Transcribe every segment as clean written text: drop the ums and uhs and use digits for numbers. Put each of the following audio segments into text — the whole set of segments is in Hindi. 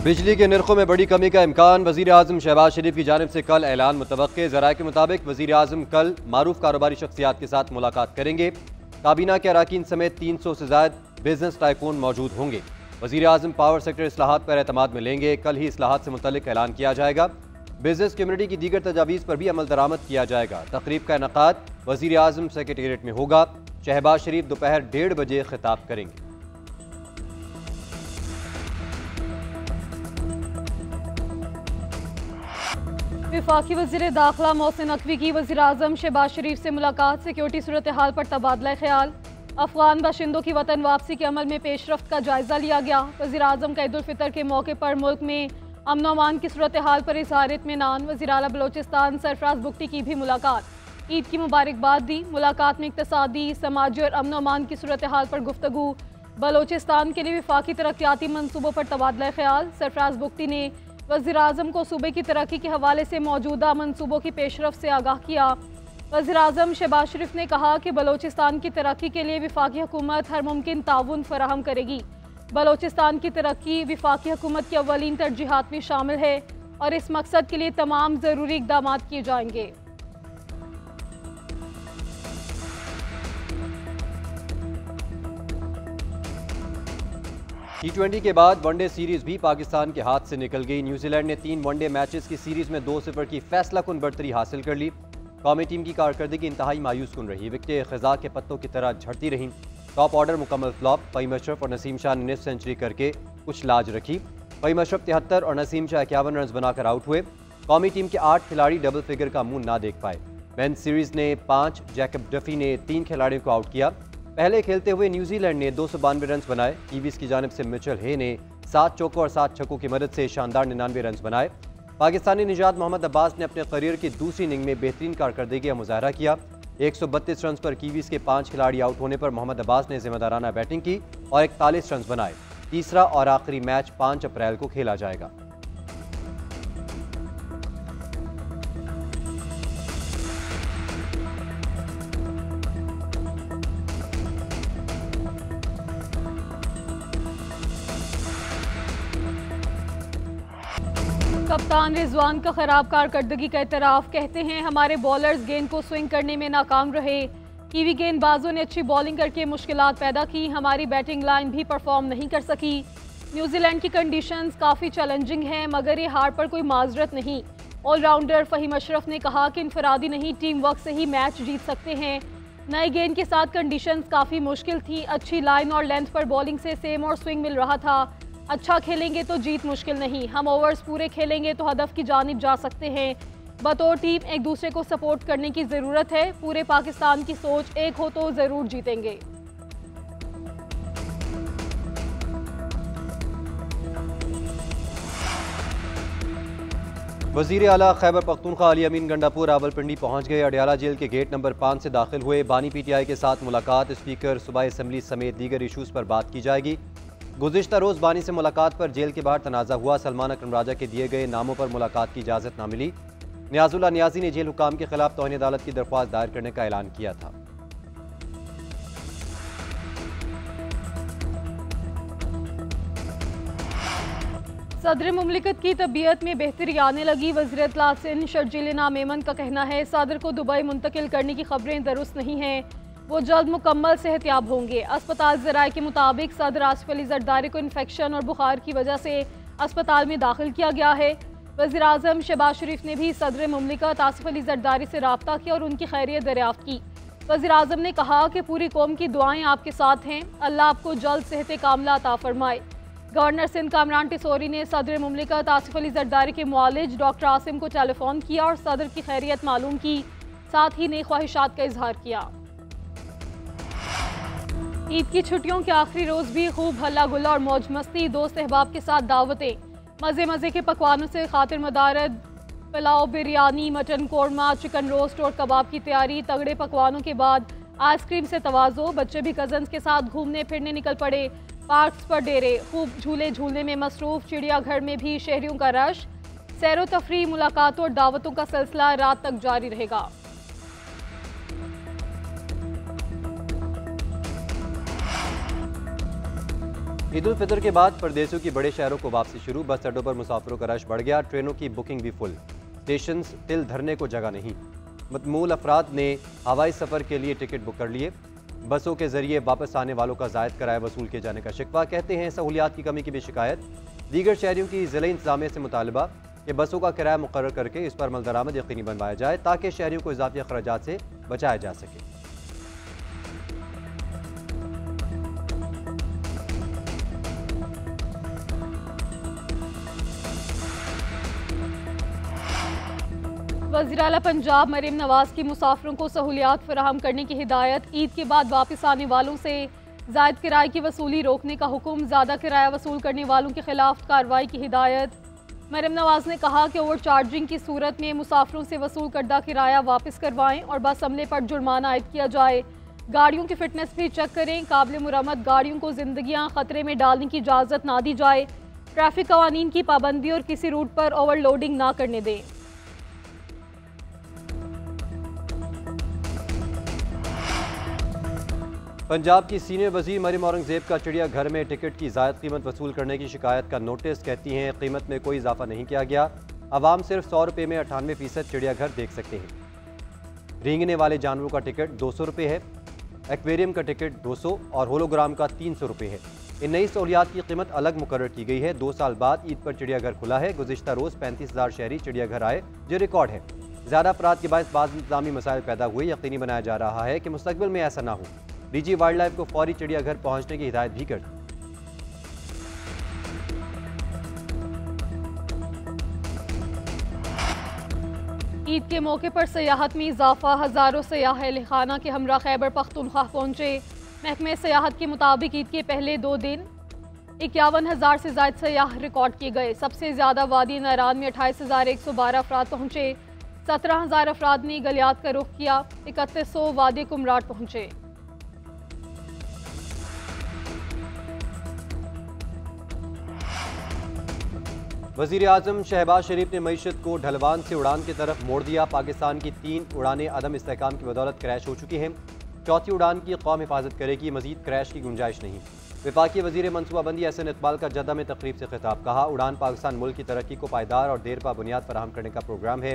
बिजली के निर्खों में बड़ी कमी का इम्कान। वज़ीर आज़म शहबाज शरीफ की जानिब से कल ऐलान मुतवक्के। ज़राए के मुताबिक वज़ीर आज़म कल मारूफ कारोबारी शख्सियात के साथ मुलाकात करेंगे। काबीना के अराकीन समेत 300 से ज़ायद बिजनेस टाइकून मौजूद होंगे। वज़ीर आज़म पावर सेक्टर इस्लाहात पर एतमाद में लेंगे। कल ही इस्लाहात से मुतल्लिक ऐलान किया जाएगा। बिजनेस कम्युनिटी की दीगर तजावीज़ पर भी अमल दरामद किया जाएगा। तकरीब का इनकाद वज़ीर आज़म सेक्रेटेरिएट में होगा। शहबाज शरीफ दोपहर 1:30 बजे खिताब करेंगे। वफाकी वज़ीर दाखिला मोहसिन नकवी की वज़ीर आज़म शहबाज शरीफ से मुलाकात। सिक्योरिटी सूरत हाल पर तबादला ख्याल। अफगान बाशिंदों की वतन वापसी के अमल में पेशरफ्त का जायजा लिया गया। वज़ीर आज़म का ईद उल फितर के मौके पर मुल्क में अमन अमान की सूरत हाल पर इज़हार इत्मीनान। वज़ीर आला बलोचिस्तान सरफराज बुगटी की भी मुलाकात। ईद की मुबारकबाद दी। मुलाकात में इक़्तिसादी, समाजी और अमन अमान की सूरत हाल पर गुफ्तगू। बलोचिस्तान के लिए वफाकी तरक्याती मनसूबों पर तबादला ख्याल। सरफराज बुगटी ने वज़ीर आज़म को सूबे की तरक्की के हवाले से मौजूदा मनसूबों की पेशरफ्त से आगाह किया। वज़ीर आज़म शहबाज शरीफ ने कहा कि बलोचिस्तान की तरक्की के लिए वफाकी हुकूमत हर मुमकिन ताउन फराहम करेगी। बलोचिस्तान की तरक्की वफाकी हुकूमत की अव्वलीन तरजीहात में शामिल है और इस मकसद के लिए तमाम ज़रूरी इक़दाम किए जाएंगे। T20 के बाद वनडे सीरीज भी पाकिस्तान के हाथ से निकल गई। न्यूजीलैंड ने 3 वनडे मैचेस की सीरीज में 2-0 की फैसला कुन बढ़तरी हासिल कर ली। कौमी टीम की कारकर्दगी इंतहाई मायूस कुन रही। विकेटें खज़ा के पत्तों की तरह झड़ती रहीं। टॉप ऑर्डर मुकम्मल फ्लॉप। फ़हीम अशरफ और नसीम शाह ने निस्फ सेंचुरी करके कुछ लाज रखी। फ़हीम अशरफ 73 और नसीम शाह 51 रन बनाकर आउट हुए। कौमी टीम के 8 खिलाड़ी डबल फिगर का मुंह ना देख पाए। मेंस सीरीज ने 5, जैकब डफी ने 3 खिलाड़ियों को आउट किया। पहले खेलते हुए न्यूजीलैंड ने 292 रन बनाए। कीवीज की जानिब से मिचेल हे ने 7 चौकों और 7 छक्कों की मदद से शानदार 99 रन बनाए। पाकिस्तानी निजात मोहम्मद अब्बास ने अपने करियर की दूसरी इनिंग में बेहतरीन कारकर्दगी का मुजाहरा किया। 132 रन पर कीवीज के 5 खिलाड़ी आउट होने पर मोहम्मद अब्बास ने जिम्मेदाराना बैटिंग की और 41 रन बनाए। तीसरा और आखिरी मैच 5 अप्रैल को खेला जाएगा। कप्तान रिजवान का खराब कारकर्दगी का एतराफ़। कहते हैं हमारे बॉलर्स गेंद को स्विंग करने में नाकाम रहे। कीवी गेंदबाजों ने अच्छी बॉलिंग करके मुश्किलात पैदा की। हमारी बैटिंग लाइन भी परफॉर्म नहीं कर सकी। न्यूजीलैंड की कंडीशंस काफ़ी चैलेंजिंग हैं मगर ये हार पर कोई माजरत नहीं। ऑलराउंडर फ़हीम अशरफ ने कहा कि इनफरादी नहीं टीम वर्क से ही मैच जीत सकते हैं। नए गेंद के साथ कंडीशंस काफ़ी मुश्किल थी। अच्छी लाइन और लेंथ पर बॉलिंग से सेम और स्विंग मिल रहा था। अच्छा खेलेंगे तो जीत मुश्किल नहीं। हम ओवर्स पूरे खेलेंगे तो हदफ की जानिब जा सकते हैं। बतौर टीम एक दूसरे को सपोर्ट करने की ज़रूरत है। पूरे पाकिस्तान की सोच एक हो तो ज़रूर जीतेंगे। वज़ीर आला खैबर पख्तूनख्वा अली अमीन गंडापुर रावलपिंडी पहुंच गए। अडयाला जेल के गेट नंबर 5 से दाखिल हुए। बानी PTI के साथ मुलाकात। स्पीकर सूबाई असम्बली समेत दीगर इशूज़ पर बात की जाएगी। गुज़िश्ता रोज़ बानी से मुलाकात पर जेल के बाहर तनाज़ा हुआ। सलमान अकरम राजा के दिए गए नामों पर मुलाकात की इजाज़त ना मिली। नियाज़ुल्लाह नियाज़ी ने जेल हुकाम के खिलाफ तौहीन अदालत की दरख्वास्त दायर करने का ऐलान किया था। सदर मुमलिकत की तबीयत में बेहतरी आने लगी। वज़ीर इत्तला सिंध शर्जील मेमन का कहना है सदर को दुबई मुंतकिल करने की खबरें दुरुस्त नहीं हैं। वो जल्द मुकम्मल सेहतियाब होंगे। अस्पताल ज़राए के मुताबिक सदर आसिफ अली जरदारी को इन्फेक्शन और बुखार की वजह से अस्पताल में दाखिल किया गया है। वज़ीर आज़म शहबाज शरीफ ने भी सदर मुमलिकत आसिफ अली जरदारी से रब्ता किया और उनकी खैरियत दरियाफ्त की। वज़ीर आज़म ने कहा कि पूरी कौम की दुआएं आपके साथ हैं। अल्लाह आपको जल्द सेहत कामिला अता फरमाए। गवर्नर सिंध कामरान टिसोरी ने सदर मुमलिकत आसिफ अली जरदारी के मुआलिज डॉक्टर आसिम को टेलीफोन किया और सदर की खैरियत मालूम की। साथ ही नई ख्वाहिशात का इजहार किया। ईद की छुट्टियों के आखिरी रोज़ भी खूब हल्ला गुल्ला और मौज मस्ती। दोस्त अहबाब के साथ दावतें। मज़े मज़े के पकवानों से खातिर मदारद। Pulao, biryani, mutton korma, chicken roast और कबाब की तैयारी। तगड़े पकवानों के बाद आइसक्रीम से तवाज़ो। बच्चे भी कज़न्स के साथ घूमने फिरने निकल पड़े। पार्क्स पर डेरे। खूब झूले झूलने में मसरूफ़। चिड़ियाघर में भी शहरियों का रश। सैरो तफरी, मुलाकातों और दावतों का सिलसिला रात तक जारी रहेगा। ईद उल फितर के बाद परदेसियों की बड़े शहरों को वापसी शुरू। बस अड्डों पर मुसाफिरों का रश बढ़ गया। ट्रेनों की बुकिंग भी फुल। स्टेशन तिल धरने को जगह नहीं। मतमूल अफराद ने हवाई सफ़र के लिए टिकट बुक कर लिए। बसों के जरिए वापस आने वालों का जायद किराया वसूल किए जाने का शिकवा। कहते हैं सहूलियात की कमी की भी शिकायत। दीगर शहरियों की ज़िला इंतजामिया से मुतालबा कि बसों का किराया मुकर्रर करके इस पर अमल दरामद यकीनी बनवाया जाए ताकि शहरियों को इजाफी अखराजात से बचाया जा सके। वज़ीर आला पंजाब मरीम नवाज की मुसाफिरों को सहूलियात फराहम करने की हिदायत। ईद के बाद वापस आने वालों से जायद किराए की वसूली रोकने का हुक्म। ज़्यादा किराया वसूल करने वालों के खिलाफ कार्रवाई की हिदायत। मरीम नवाज ने कहा कि ओवर चार्जिंग की सूरत में मुसाफिरों से वसूल करदा किराया वापस करवाएं और बस अमले पर जुर्माना आयद किया जाए। गाड़ियों की फिटनेस भी चेक करें। काबिल मुरम्मत गाड़ियों को जिंदगियां खतरे में डालने की इजाज़त ना दी जाए। ट्रैफिक कवानीन की पाबंदी और किसी रूट पर ओवरलोडिंग ना करने दें। पंजाब की सीनियर वजीर मरियम औरंगजेब का चिड़ियाघर में टिकट की जायद कीमत वसूल करने की शिकायत का नोटिस। कहती हैं कीमत में कोई इजाफा नहीं किया गया। आवाम सिर्फ 100 रुपये में 98% चिड़ियाघर देख सकते हैं। रेंगने वाले जानवरों का टिकट 200 रुपये है। एक्वेरियम का टिकट 200 और होलोग्राम का 300 रुपये है। इन नई सहूलियात की कीमत अलग मुकर्रर की गई है। 2 साल बाद ईद पर चिड़ियाघर खुला है। गुज़िश्ता रोज़ 35,000 शहरी चिड़ियाघर आए, जो रिकॉर्ड है। ज़्यादा अफराद के बायस बाज़ इंतज़ामी मसाइल पैदा हुए। यकीनी बनाया जा रहा है कि मुस्तक़बिल में ऐसा ना हो। डीजी वाइल्ड लाइफ को फौरी चिड़ियाघर पहुंचने की हिदायत भी कर दी। ईद के मौके पर सयाहत में इजाफा। हज़ारों सयाह अहल खाना के हमरा खैबर पख्तूनख्वा पहुंचे। महकमे सयाहत के मुताबिक ईद के पहले 2 दिन 51,000 से ज़ायद सयाह रिकॉर्ड किए गए। सबसे ज़्यादा वादी नारान में 28,112 अफराद पहुंचे। 17,000 अफराद ने गलियात का रुख किया। 3100 वादी कुमराट पहुंचे। वज़ीर आज़म शहबाज शरीफ ने मईशत को ढलवान से उड़ान की तरफ मोड़ दिया। पाकिस्तान की 3 उड़ानें अदम इस्तेहकाम की बदौलत क्रैश हो चुकी हैं। चौथी उड़ान की कौम हिफाजत करेगी। मजीद क्रैश की गुंजाइश नहीं। वफाकी वज़ीर मनसूबाबंदी एहसन इकबाल का जद्दा में तकरीब से खिताब। कहा उड़ान पाकिस्तान मुल्क की तरक्की को पायदार और देरपा बुनियाद फराहम करने का प्रोग्राम है।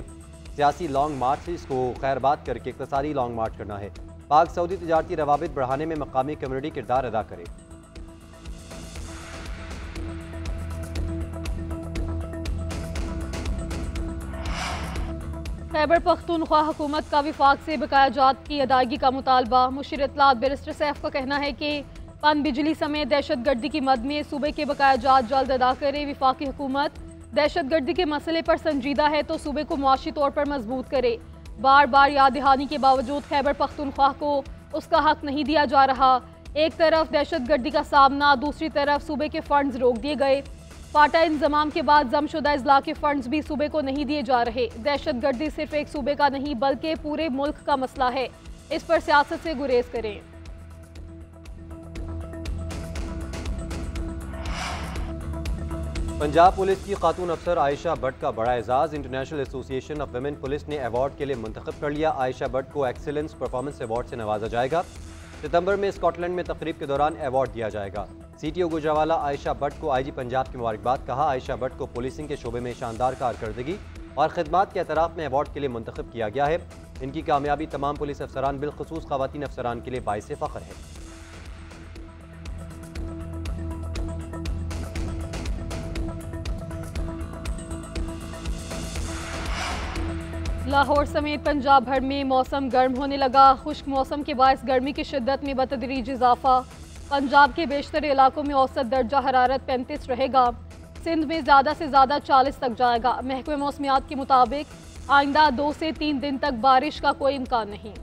सियासी लॉन्ग मार्च से इसको खैरबाद करके इक़्तिसादी लॉन्ग मार्च करना है। पाक सऊदी तजारती रवाबित बढ़ाने में मकामी कम्युनिटी किरदार अदा करे। खैबर पख्तूनख्वा हुकूमत का विफाक से बकायाजात की अदायगी का मुतालबा। मुशीर इत्तलात बैरिस्टर सैफ का कहना है कि पन बिजली समेत दहशत गर्दी की मद में सूबे के बकायाजात जल्द अदा करे। विफाकी हुकूमत दहशत गर्दी के मसले पर संजीदा है तो सूबे को मुआशी तौर पर मजबूत करे। बार बार याद दहानी के बावजूद खैबर पख्तूनख्वा को उसका हक नहीं दिया जा रहा। एक तरफ दहशत गर्दी का सामना, दूसरी तरफ सूबे के फंड्स रोक दिए गए। फाटा इंजमाम के बाद जमशुदा इजला के फंड्स भी सूबे को नहीं दिए जा रहे। दहशत गर्दी सिर्फ एक सूबे का नहीं बल्कि पूरे मुल्क का मसला है। इस पर सियासत से गुरेज करें। पंजाब पुलिस की खातून अफसर आयशा भट्ट का बड़ा एजाज। International association of women police ने अवार्ड के लिए मुंतखब कर लिया। आयशा भट्ट को एक्सीलेंस परफॉर्मेंस अवार्ड से नवाजा जाएगा। सितंबर में स्कॉटलैंड में तकरीब के दौरान अवार्ड दिया जाएगा। CTO गुजरावाला आयशा भट्ट को IG पंजाब की मुबारकबाद। कहा आयशा भट्ट को पुलिसिंग के शोबे में शानदार कारकर्दगी और खिदमात के एतराफ़ में अवार्ड के लिए मुंतखब किया गया है। इनकी कामयाबी तमाम पुलिस अफसरान बिलखुसूस ख़वातीन अफसरान के लिए बाइस फ़ख्र है। लाहौर समेत पंजाब भर में मौसम गर्म होने लगा। खुश्क मौसम के बायस गर्मी की शिद्दत में बतदरीज इजाफा। पंजाब के बेशतर इलाकों में औसत दर्जा हरारत 35 रहेगा। सिंध में ज़्यादा से ज़्यादा 40 तक जाएगा। महकमे मौसमियात के मुताबिक आइंदा 2 से 3 दिन तक बारिश का कोई इम्कान नहीं।